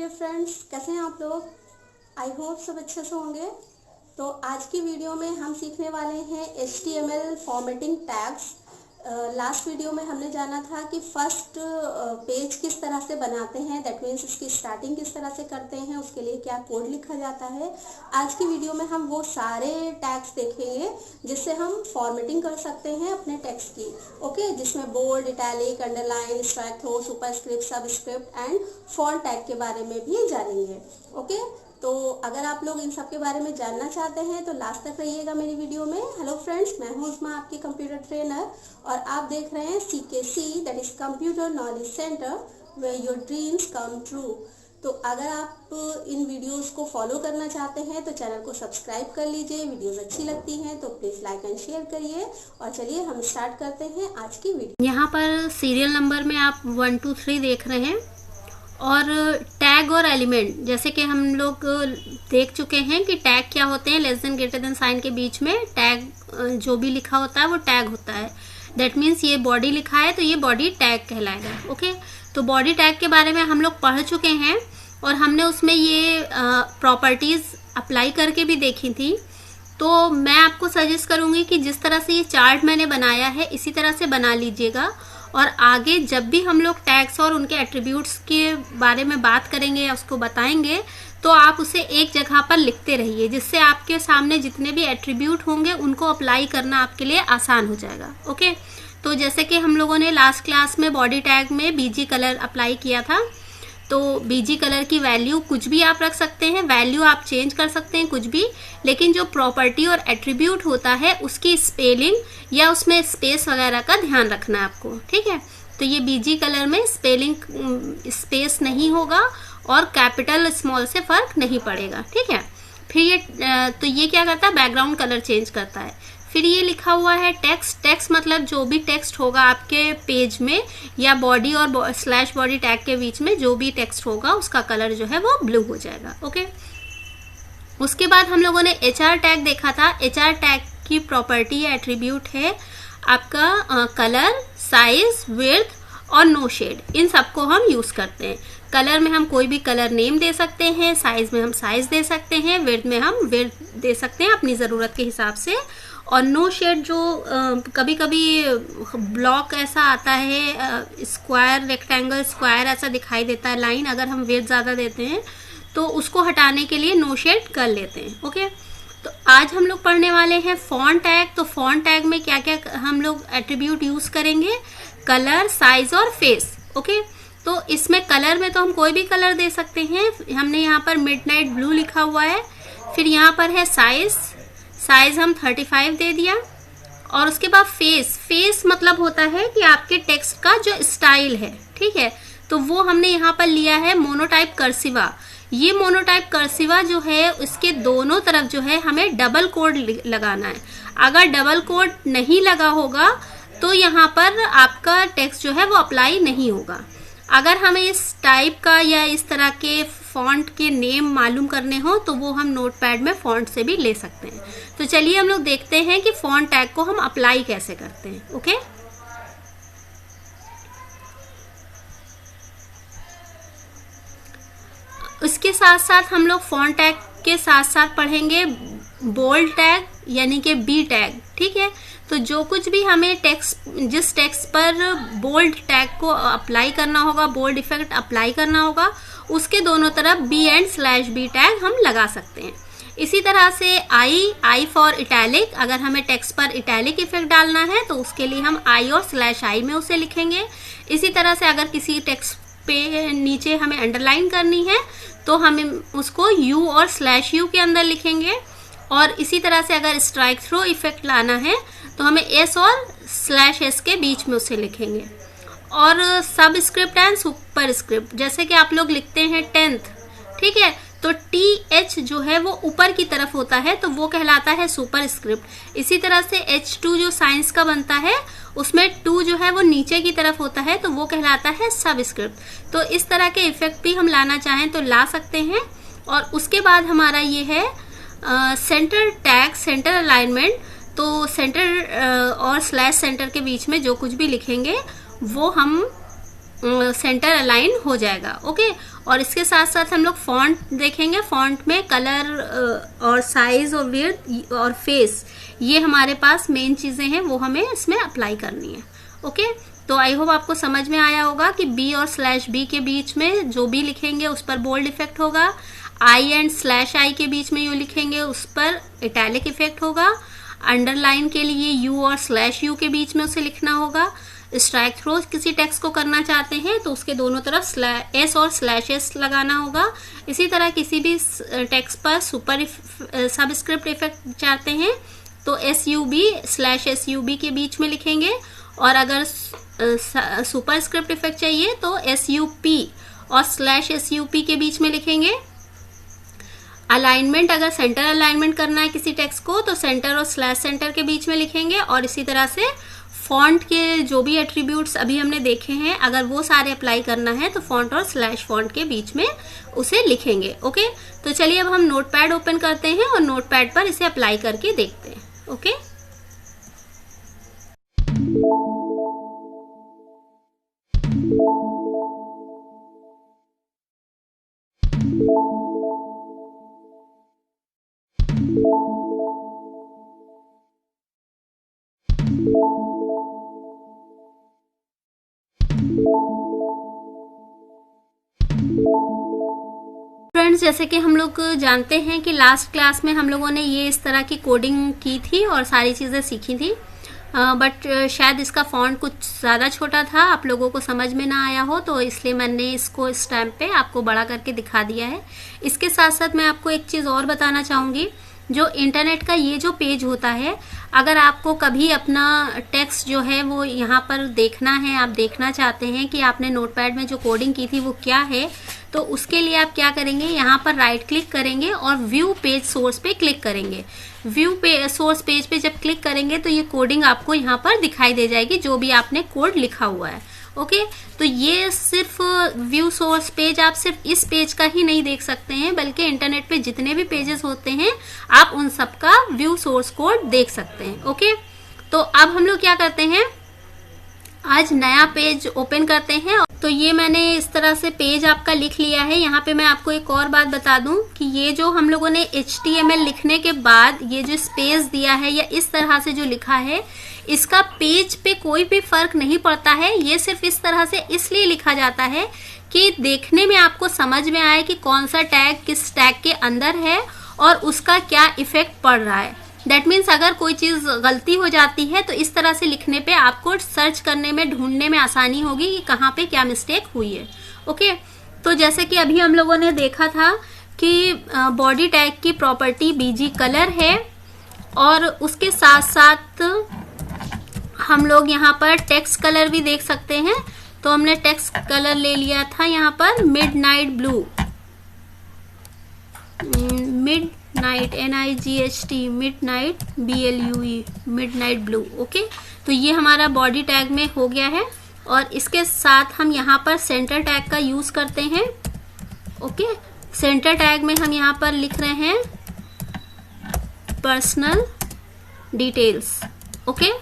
Dear friends, कैसे हैं आप लोग। आई होप सब अच्छे से होंगे। तो आज की वीडियो में हम सीखने वाले हैं HTML formatting tags. Last video में हमने जाना था कि फर्स्ट पेज किस तरह से बनाते हैं, दैट मीन्स इसकी स्टार्टिंग किस तरह से करते हैं, उसके लिए क्या कोड लिखा जाता है। आज की वीडियो में हम वो सारे टैग्स देखेंगे जिससे हम फॉर्मेटिंग कर सकते हैं अपने टेक्स्ट की। ओके, जिसमें bold, italic, underline, strike through, superscript, subscript and font tag के बारे में भी जानेंगे। ओके, तो अगर आप लोग इन सब के बारे में जानना चाहते हैं तो लास्ट तक रहिएगा मेरी वीडियो में। हेलो फ्रेंड्स, मैं हूं उस्मा, आपकी कंप्यूटर ट्रेनर, और आप देख रहे हैं CKC, that is computer knowledge centre, where your dreams come true. तो अगर आप इन वीडियोस को फॉलो करना चाहते हैं तो चैनल को सब्सक्राइब कर लीजिए। वीडियोस अच्छी लगती हैं तो प्लीज लाइक एंड शेयर करिए। और चलिए हम स्टार्ट करते हैं आज की वीडियो। यहाँ पर सीरियल नंबर में आप 1 2 3 देख रहे हैं, और टैग और एलिमेंट जैसे कि हम लोग देख चुके हैं कि टैग क्या होते हैं। Less than, greater than sign के बीच में टैग जो भी लिखा होता है वो टैग होता है। दैट मीन्स ये बॉडी लिखा है तो ये बॉडी टैग कहलाएगा। ओके, तो बॉडी टैग के बारे में हम लोग पढ़ चुके हैं और हमने उसमें ये प्रॉपर्टीज अप्लाई करके भी देखी थी। तो मैं आपको सजेस्ट करूंगी कि जिस तरह से ये चार्ट मैंने बनाया है इसी तरह से बना लीजिएगा, और आगे जब भी हम लोग टैग्स और उनके एट्रीब्यूट्स के बारे में बात करेंगे या उसको बताएंगे तो आप उसे एक जगह पर लिखते रहिए, जिससे आपके सामने जितने भी एट्रीब्यूट होंगे उनको अप्लाई करना आपके लिए आसान हो जाएगा। ओके, तो जैसे कि हम लोगों ने लास्ट क्लास में बॉडी टैग में BG कलर अप्लाई किया था, तो BG कलर की वैल्यू कुछ भी आप रख सकते हैं, वैल्यू आप चेंज कर सकते हैं कुछ भी, लेकिन जो प्रॉपर्टी और एट्रीब्यूट होता है उसकी स्पेलिंग या उसमें स्पेस वगैरह का ध्यान रखना है आपको। ठीक है, तो ये BG कलर में स्पेलिंग स्पेस नहीं होगा और कैपिटल स्मॉल से फर्क नहीं पड़ेगा। ठीक है, फिर ये क्या करता है, बैकग्राउंड कलर चेंज करता है। फिर ये लिखा हुआ है टेक्स्ट। टेक्स्ट मतलब जो भी टेक्स्ट होगा आपके पेज में या बॉडी और स्लैश बॉडी टैग के बीच में जो भी टेक्स्ट होगा उसका कलर जो है वो ब्लू हो जाएगा। ओके, उसके बाद हम लोगों ने HR टैग देखा था। HR टैग की प्रॉपर्टी या एट्रीब्यूट है आपका कलर, साइज, विड्थ और नो शेड। इन सबको हम यूज करते हैं। कलर में हम कोई भी कलर नेम दे सकते हैं, साइज में हम साइज दे सकते हैं, विड्थ में हम विड्थ दे सकते हैं अपनी ज़रूरत के हिसाब से। और नो शेड जो कभी कभी ब्लॉक ऐसा आता है, स्क्वायर, रेक्टेंगल, स्क्वायर ऐसा दिखाई देता है लाइन, अगर हम विड्थ ज़्यादा देते हैं तो उसको हटाने के लिए नो शेड कर लेते हैं। ओके, तो आज हम लोग पढ़ने वाले हैं फॉन्ट टैग। तो फॉन्ट टैग में क्या क्या हम लोग एट्रीब्यूट यूज़ करेंगे, कलर, साइज और फेस। ओके, तो इसमें कलर में तो हम कोई भी कलर दे सकते हैं। हमने यहाँ पर मिडनाइट ब्लू लिखा हुआ है। फिर यहाँ पर है साइज हम 35 दे दिया। और उसके बाद फेस मतलब होता है कि आपके टेक्स्ट का जो स्टाइल है। ठीक है, तो वो हमने यहाँ पर लिया है मोनोटाइप कर्सिवा। ये मोनोटाइप कर्सिवा जो है उसके दोनों तरफ जो है हमें डबल कोड लगाना है। अगर डबल कोड नहीं लगा होगा तो यहाँ पर आपका टेक्स्ट जो है वो अप्लाई नहीं होगा। अगर हमें इस टाइप का या इस तरह के फॉन्ट के नेम मालूम करने हो तो वो हम नोटपैड में फॉन्ट से भी ले सकते हैं। तो चलिए हम लोग देखते हैं कि फॉन्ट टैग को हम अप्लाई कैसे करते हैं। ओके, उसके साथ साथ हम लोग फॉन्ट टैग के साथ साथ पढ़ेंगे बोल्ड टैग यानी कि B टैग। ठीक है, तो जो कुछ भी हमें जिस टेक्स्ट पर बोल्ड टैग को अप्लाई करना होगा, बोल्ड इफेक्ट अप्लाई करना होगा, उसके दोनों तरफ B एंड /B टैग हम लगा सकते हैं। इसी तरह से I फॉर इटैलिक, अगर हमें टेक्स्ट पर इटैलिक इफेक्ट डालना है तो उसके लिए हम I और /I में उसे लिखेंगे। इसी तरह से अगर किसी टेक्स्ट पे नीचे हमें अंडरलाइन करनी है तो हमें उसको U और /U के अंदर लिखेंगे। और इसी तरह से अगर स्ट्राइक थ्रो इफेक्ट लाना है तो हमें S और /S के बीच में उसे लिखेंगे। और सब स्क्रिप्ट एंड सुपर स्क्रिप्ट, जैसे कि आप लोग लिखते हैं 10th, ठीक है, तो TH जो है वो ऊपर की तरफ होता है तो वो कहलाता है सुपर स्क्रिप्ट। इसी तरह से H2 जो साइंस का बनता है उसमें 2 जो है वो नीचे की तरफ होता है तो वो कहलाता है सब स्क्रिप्ट। तो इस तरह के इफेक्ट भी हम लाना चाहें तो ला सकते हैं। और उसके बाद हमारा ये है सेंटर टैग, सेंटर अलाइनमेंट। तो सेंटर और /सेंटर के बीच में जो कुछ भी लिखेंगे वो हम सेंटर अलाइन हो जाएगा। ओके, और इसके साथ साथ हम लोग फॉन्ट देखेंगे। फॉन्ट में कलर और साइज और विड्थ और फेस, ये हमारे पास मेन चीज़ें हैं, वो हमें इसमें अप्लाई करनी है। ओके, तो आई होप आपको समझ में आया होगा कि बी और स्लैश बी के बीच में जो भी लिखेंगे उस पर बोल्ड इफेक्ट होगा, आई एंड स्लैश आई के बीच में यू लिखेंगे उस पर इटैलिक इफेक्ट होगा, अंडरलाइन के लिए यू और स्लैश यू के बीच में उसे लिखना होगा। स्ट्राइक थ्रो किसी टेक्स्ट को करना चाहते हैं तो उसके दोनों तरफ एस और स्लैश एस लगाना होगा। इसी तरह किसी भी टेक्स्ट पर सुपर सबस्क्रिप्ट इफेक्ट चाहते हैं तो S U B slash S U B के बीच में लिखेंगे, और अगर सुपर स्क्रिप्ट इफेक्ट चाहिए तो एस यू पी और स्लैश एस यू पी के बीच में लिखेंगे। अलाइनमेंट, अगर सेंटर अलाइनमेंट करना है किसी टेक्स्ट को तो सेंटर और स्लैश सेंटर के बीच में लिखेंगे, और इसी तरह से फॉन्ट के जो भी एट्रीब्यूट्स अभी हमने देखे हैं अगर वो सारे अप्लाई करना है तो फॉन्ट और स्लैश फॉन्ट के बीच में उसे लिखेंगे। ओके, तो चलिए अब हम नोटपैड ओपन करते हैं और नोटपैड पर इसे अप्लाई करके देखते हैं। ओके, फ्रेंड्स, जैसे कि हम लोग जानते हैं कि लास्ट क्लास में हम लोगों ने ये इस तरह की कोडिंग की थी और सारी चीज़ें सीखी थी, बट शायद इसका फॉन्ट कुछ ज़्यादा छोटा था, आप लोगों को समझ में ना आया हो, तो इसलिए मैंने इसको इस टाइम पे आपको बड़ा करके दिखा दिया है। इसके साथ साथ मैं आपको एक चीज़ और बताना चाहूँगी, जो इंटरनेट का ये जो पेज होता है, अगर आपको कभी अपना टेक्स्ट जो है वो यहाँ पर देखना है, आप देखना चाहते हैं कि आपने नोटपैड में जो कोडिंग की थी वो क्या है, तो उसके लिए आप क्या करेंगे, यहाँ पर राइट क्लिक करेंगे और व्यू पेज सोर्स पे क्लिक करेंगे। व्यू सोर्स पेज पे जब क्लिक करेंगे तो ये कोडिंग आपको यहाँ पर दिखाई दे जाएगी, जो भी आपने कोड लिखा हुआ है। ओके, तो ये सिर्फ व्यू सोर्स पेज, आप सिर्फ इस पेज का ही नहीं देख सकते हैं, बल्कि इंटरनेट पे जितने भी पेजेस होते हैं आप उन सब का व्यू सोर्स कोड देख सकते हैं। ओके, तो अब हम लोग क्या करते हैं, आज नया पेज ओपन करते हैं। तो ये मैंने इस तरह से पेज आपका लिख लिया है। यहाँ पे मैं आपको एक और बात बता दूं कि ये जो हम लोगों ने HTML लिखने के बाद ये जो स्पेस दिया है या इस तरह से जो लिखा है, इसका पेज पे कोई भी फर्क नहीं पड़ता है। ये सिर्फ इस तरह से इसलिए लिखा जाता है कि देखने में आपको समझ में आए कि कौन सा टैग किस टैग के अंदर है और उसका क्या इफेक्ट पड़ रहा है। दैट मीन्स अगर कोई चीज़ गलती हो जाती है तो इस तरह से लिखने पे आपको सर्च करने में, ढूंढने में आसानी होगी कि कहाँ पे क्या मिस्टेक हुई है। ओके, तो जैसे कि अभी हम लोगों ने देखा था कि बॉडी टैग की प्रॉपर्टी बीजी कलर है, और उसके साथ साथ हम लोग यहाँ पर टेक्स्ट कलर भी देख सकते हैं। तो हमने टेक्स्ट कलर ले लिया था यहाँ पर midnight blue, midnight NIGHT, midnight BLUE, midnight blue. Okay, तो ये हमारा बॉडी टैग में हो गया है, और इसके साथ हम यहाँ पर सेंटर टैग का यूज करते हैं। ओके, सेंटर टैग में हम यहाँ पर लिख रहे हैं personal details. Okay,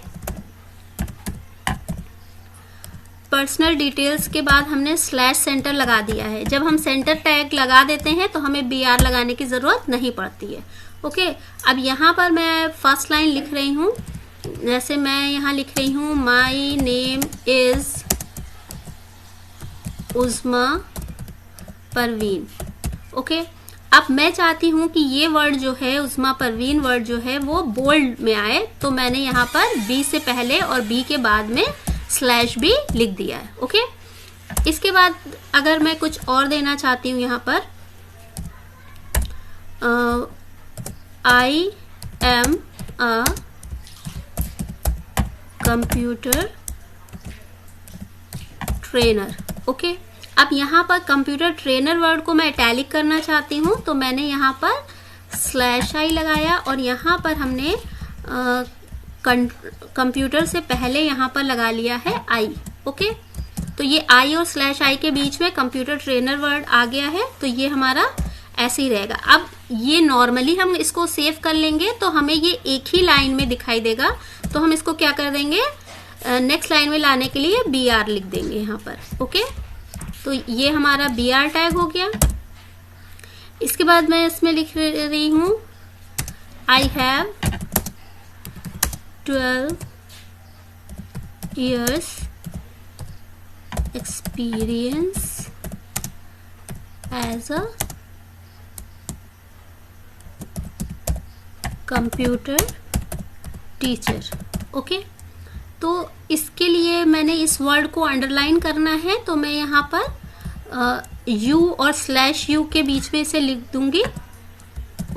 personal details के बाद हमने स्लैश सेंटर लगा दिया है। जब हम सेंटर टैग लगा देते हैं तो हमें BR लगाने की ज़रूरत नहीं पड़ती है। ओके, अब यहाँ पर मैं फर्स्ट लाइन लिख रही हूँ, जैसे मैं यहाँ लिख रही हूँ my name is Uzma Parveen. Okay, अब मैं चाहती हूँ कि ये वर्ड जो है, उज़्मा परवीन वर्ड जो है वो बोल्ड में आए, तो मैंने यहाँ पर B से पहले और B के बाद में स्लैश भी लिख दिया है। ओके, इसके बाद अगर मैं कुछ और देना चाहती हूँ यहाँ पर, I am a computer trainer. Okay, अब यहाँ पर कंप्यूटर ट्रेनर वर्ड को मैं इटैलिक करना चाहती हूँ, तो मैंने यहाँ पर स्लैश आई लगाया, और यहाँ पर हमने कंप्यूटर से पहले यहाँ पर लगा लिया है आई। ओके, तो ये आई और स्लैश आई के बीच में कंप्यूटर ट्रेनर वर्ड आ गया है, तो ये हमारा ऐसे ही रहेगा। अब ये नॉर्मली हम इसको सेव कर लेंगे तो हमें ये एक ही लाइन में दिखाई देगा, तो हम इसको क्या कर देंगे, नेक्स्ट लाइन में लाने के लिए BR लिख देंगे यहाँ पर। ओके, तो ये हमारा BR टैग हो गया। इसके बाद मैं इसमें लिख रही हूँ I have 12 years experience as a computer teacher. Okay, तो इसके लिए मैंने इस वर्ड को अंडरलाइन करना है, तो मैं यहाँ पर U और /U के बीच में इसे लिख दूंगी।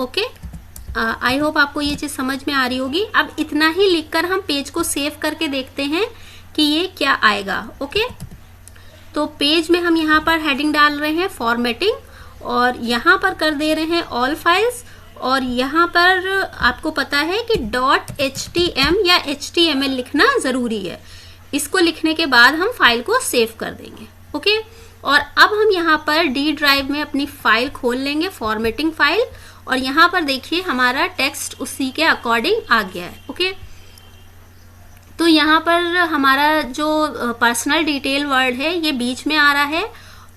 ओके, आई होप आपको ये चीज़ समझ में आ रही होगी। अब इतना ही लिखकर हम पेज को सेव करके देखते हैं कि ये क्या आएगा। ओके, तो पेज में हम यहाँ पर हेडिंग डाल रहे हैं फॉर्मेटिंग, और यहाँ पर कर दे रहे हैं ऑल फाइल्स, और यहाँ पर आपको पता है कि .htm या HTML लिखना ज़रूरी है। इसको लिखने के बाद हम फाइल को सेव कर देंगे। ओके, और अब हम यहाँ पर D ड्राइव में अपनी फाइल खोल लेंगे, फॉर्मेटिंग फाइल, और यहाँ पर देखिए हमारा टेक्स्ट उसी के अकॉर्डिंग आ गया है। ओके, तो यहाँ पर हमारा जो पर्सनल डिटेल वर्ड है ये बीच में आ रहा है,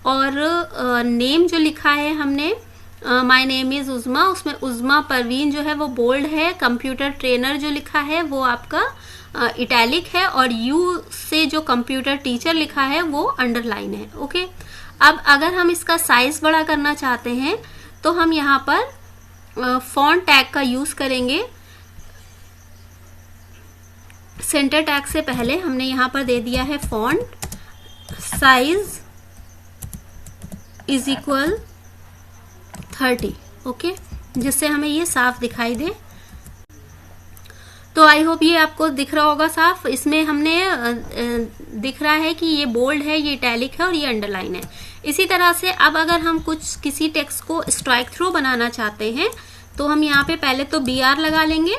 और नेम जो लिखा है हमने माय नेम इज़ उज़मा, उसमें उज़मा परवीन जो है वो बोल्ड है, कंप्यूटर ट्रेनर जो लिखा है वो आपका इटैलिक है, और यू से जो कंप्यूटर टीचर लिखा है वो अंडरलाइन है। ओके, अब अगर हम इसका साइज बड़ा करना चाहते हैं तो हम यहाँ पर फॉन्ट टैग का यूज़ करेंगे। सेंटर टैग से पहले हमने यहाँ पर दे दिया है font size is equal 30। Okay, जिससे हमें ये साफ दिखाई दे। तो आई होप ये आपको दिख रहा होगा साफ। इसमें हमने दिख रहा है कि ये बोल्ड है, ये इटैलिक है और ये अंडरलाइन है। इसी तरह से अब अगर हम किसी टेक्स्ट को स्ट्राइक थ्रू बनाना चाहते हैं तो हम यहाँ पे पहले तो BR लगा लेंगे,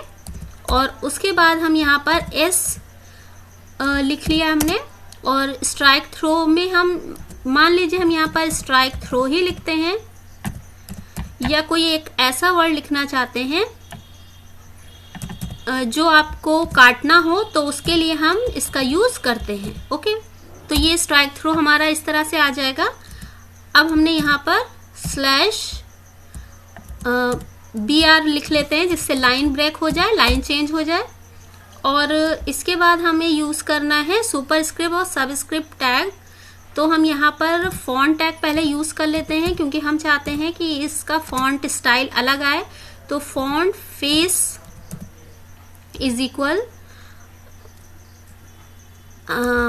और उसके बाद हम यहाँ पर S लिख लिया हमने, और स्ट्राइक थ्रो में हम मान लीजिए हम यहाँ पर स्ट्राइक थ्रो ही लिखते हैं, या कोई एक ऐसा वर्ड लिखना चाहते हैं जो आपको काटना हो तो उसके लिए हम इसका यूज करते हैं। ओके, तो ये स्ट्राइक थ्रो हमारा इस तरह से आ जाएगा। अब हमने यहाँ पर /BR लिख लेते हैं जिससे लाइन ब्रेक हो जाए, लाइन चेंज हो जाए, और इसके बाद हमें यूज करना है सुपरस्क्रिप्ट और सबस्क्रिप्ट टैग। तो हम यहाँ पर फॉन्ट टैग पहले यूज कर लेते हैं क्योंकि हम चाहते हैं कि इसका फॉन्ट स्टाइल अलग आए। तो font face is equal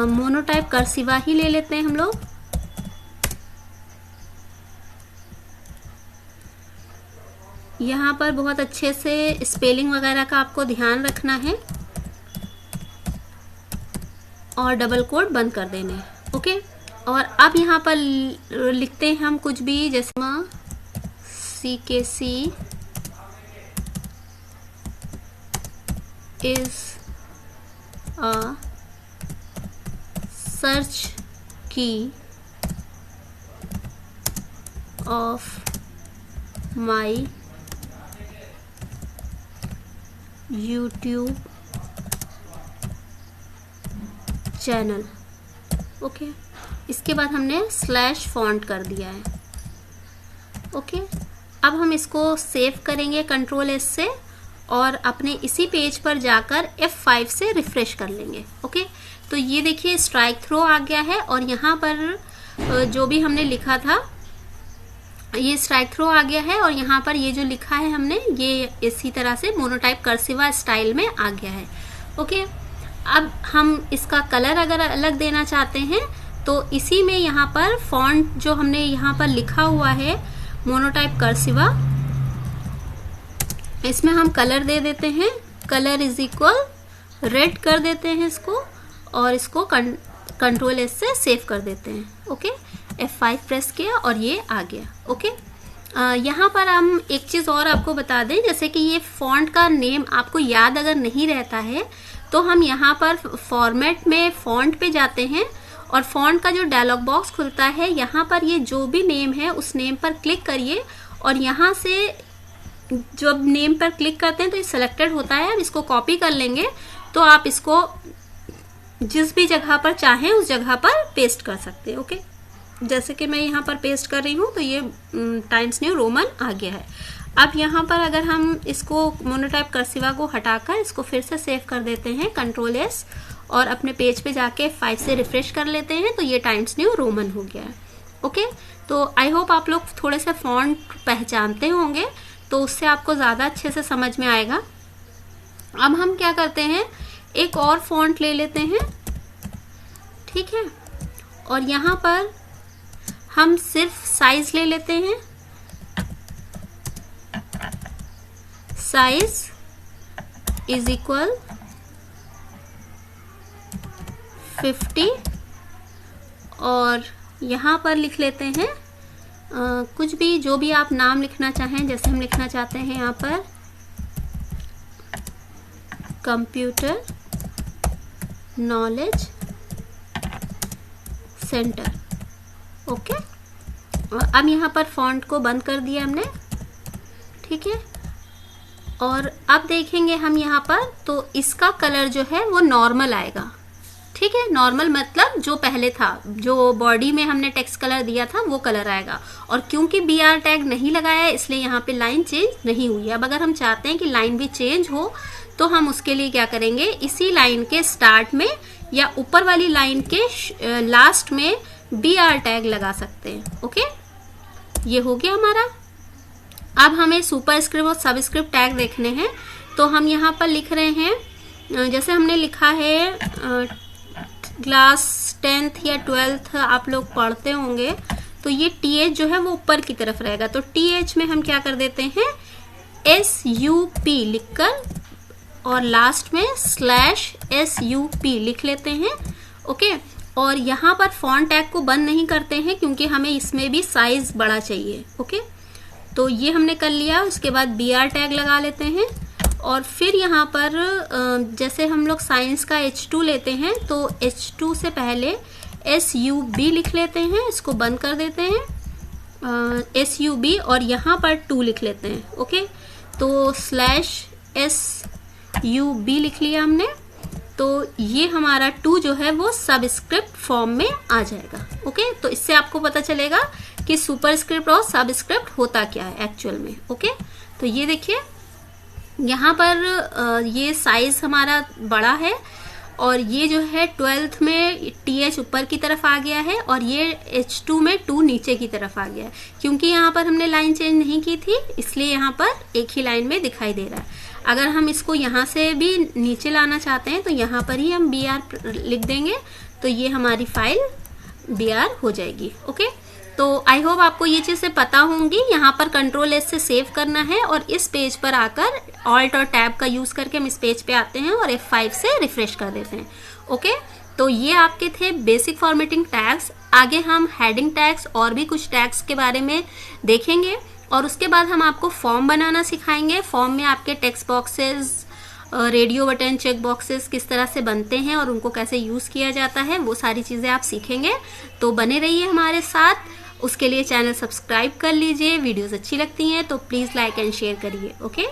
Monotype Corsiva ही ले लेते हैं हम लोग। यहाँ पर बहुत अच्छे से स्पेलिंग वगैरह का आपको ध्यान रखना है, और डबल कोट बंद कर देने हैं। ओके, और अब यहाँ पर लिखते हैं हम कुछ भी, जैसे CKC is a search key of my YouTube channel. Okay, इसके बाद हमने /फॉन्ट कर दिया है। ओके, अब हम इसको सेव करेंगे Ctrl+S से, और अपने इसी पेज पर जाकर F5 से रिफ्रेश कर लेंगे। ओके, तो ये देखिए स्ट्राइक थ्रो आ गया है, और यहाँ पर जो भी हमने लिखा था ये स्ट्राइक थ्रो आ गया है, और यहाँ पर ये जो लिखा है हमने ये इसी तरह से मोनोटाइप कर्सिवा स्टाइल में आ गया है। ओके, अब हम इसका कलर अगर अलग देना चाहते हैं तो इसी में यहाँ पर फॉन्ट जो हमने यहाँ पर लिखा हुआ है मोनोटाइप कर्सिवा, इसमें हम कलर दे देते हैं, कलर इज इक्वल रेड कर देते हैं इसको, और इसको Ctrl+S से सेव कर देते हैं। ओके, F5 प्रेस किया और ये आ गया। ओके, यहाँ पर हम एक चीज़ और आपको बता दें, जैसे कि ये फॉन्ट का नेम आपको याद अगर नहीं रहता है तो हम यहाँ पर फॉर्मेट में फॉन्ट पे जाते हैं, और फॉन्ट का जो डायलॉग बॉक्स खुलता है यहाँ पर ये जो भी नेम है उस नेम पर क्लिक करिए, और यहाँ से जब नेम पर क्लिक करते हैं तो ये सिलेक्टेड होता है। अब इसको कॉपी कर लेंगे तो आप इसको जिस भी जगह पर चाहें उस जगह पर पेस्ट कर सकते हैं। ओके, जैसे कि मैं यहाँ पर पेस्ट कर रही हूँ तो ये टाइम्स न्यू रोमन आ गया है। अब यहाँ पर अगर हम इसको मोनोटाइप कर्सिवा को हटाकर इसको फिर से सेव कर देते हैं Ctrl+S और अपने पेज पे जाके 5 से रिफ्रेश कर लेते हैं तो ये टाइम्स न्यू रोमन हो गया है। ओके, तो आई होप आप लोग थोड़े से फॉन्ट पहचानते होंगे तो उससे आपको ज़्यादा अच्छे से समझ में आएगा। अब हम क्या करते हैं, एक और फॉन्ट ले लेते हैं, ठीक है, और यहाँ पर हम सिर्फ साइज ले लेते हैं। साइज इज इक्वल 50 और यहाँ पर लिख लेते हैं कुछ भी, जो भी आप नाम लिखना चाहें। जैसे हम लिखना चाहते हैं यहाँ पर कंप्यूटर नॉलेज सेंटर। ओके, अब यहाँ पर फॉन्ट को बंद कर दिया हमने, ठीक है। और अब देखेंगे हम यहाँ पर तो इसका कलर जो है वो नॉर्मल आएगा, ठीक है। नॉर्मल मतलब जो पहले था, जो बॉडी में हमने टेक्स्ट कलर दिया था वो कलर आएगा। और क्योंकि BR टैग नहीं लगाया है इसलिए यहाँ पे लाइन चेंज नहीं हुई है। अब अगर हम चाहते हैं कि लाइन भी चेंज हो तो हम उसके लिए क्या करेंगे, इसी लाइन के स्टार्ट में या ऊपर वाली लाइन के लास्ट में BR टैग लगा सकते हैं। ओके, ये हो गया हमारा। अब हमें सुपरस्क्रिप्ट और सबस्क्रिप्ट टैग देखने हैं तो हम यहाँ पर लिख रहे हैं, जैसे हमने लिखा है क्लास 10th या 12th आप लोग पढ़ते होंगे तो ये TH जो है वो ऊपर की तरफ रहेगा। तो TH में हम क्या कर देते हैं, SUP लिखकर और लास्ट में /SUP लिख लेते हैं। ओके, और यहाँ पर फॉन्ट टैग को बंद नहीं करते हैं क्योंकि हमें इसमें भी साइज बड़ा चाहिए। ओके, तो ये हमने कर लिया। उसके बाद BR टैग लगा लेते हैं और फिर यहाँ पर जैसे हम लोग साइंस का H2 लेते हैं तो H2 से पहले SUB लिख लेते हैं, इसको बंद कर देते हैं SUB और यहाँ पर 2 लिख लेते हैं। ओके, तो /SUB लिख लिया हमने, तो ये हमारा 2 जो है वो सबस्क्रिप्ट फॉर्म में आ जाएगा। ओके, तो इससे आपको पता चलेगा कि सुपरस्क्रिप्ट और सबस्क्रिप्ट होता क्या है एक्चुअल में। ओके, तो ये देखिए यहाँ पर ये साइज हमारा बड़ा है और ये जो है 12th में TH ऊपर की तरफ आ गया है और ये H2 में 2 नीचे की तरफ आ गया है। क्योंकि यहाँ पर हमने लाइन चेंज नहीं की थी इसलिए यहाँ पर एक ही लाइन में दिखाई दे रहा है। अगर हम इसको यहाँ से भी नीचे लाना चाहते हैं तो यहाँ पर ही हम BR लिख देंगे तो ये हमारी फाइल BR हो जाएगी। ओके, तो आई होप आपको ये चीज़ें पता होंगी। यहाँ पर Ctrl+S से सेव करना है और इस पेज पर आकर Alt और टैब का यूज़ करके हम इस पेज पे आते हैं और F5 से रिफ्रेश कर देते हैं। ओके, तो ये आपके थे बेसिक फॉर्मेटिंग टैग्स। आगे हम हेडिंग टैग्स और भी कुछ टैग्स के बारे में देखेंगे और उसके बाद हम आपको फॉर्म बनाना सिखाएंगे। फॉर्म में आपके text boxes, radio button, check boxes किस तरह से बनते हैं और उनको कैसे यूज़ किया जाता है, वो सारी चीज़ें आप सीखेंगे। तो बने रहिए हमारे साथ। उसके लिए चैनल सब्सक्राइब कर लीजिए। वीडियोस अच्छी लगती हैं तो प्लीज़ लाइक एंड शेयर करिए। ओके।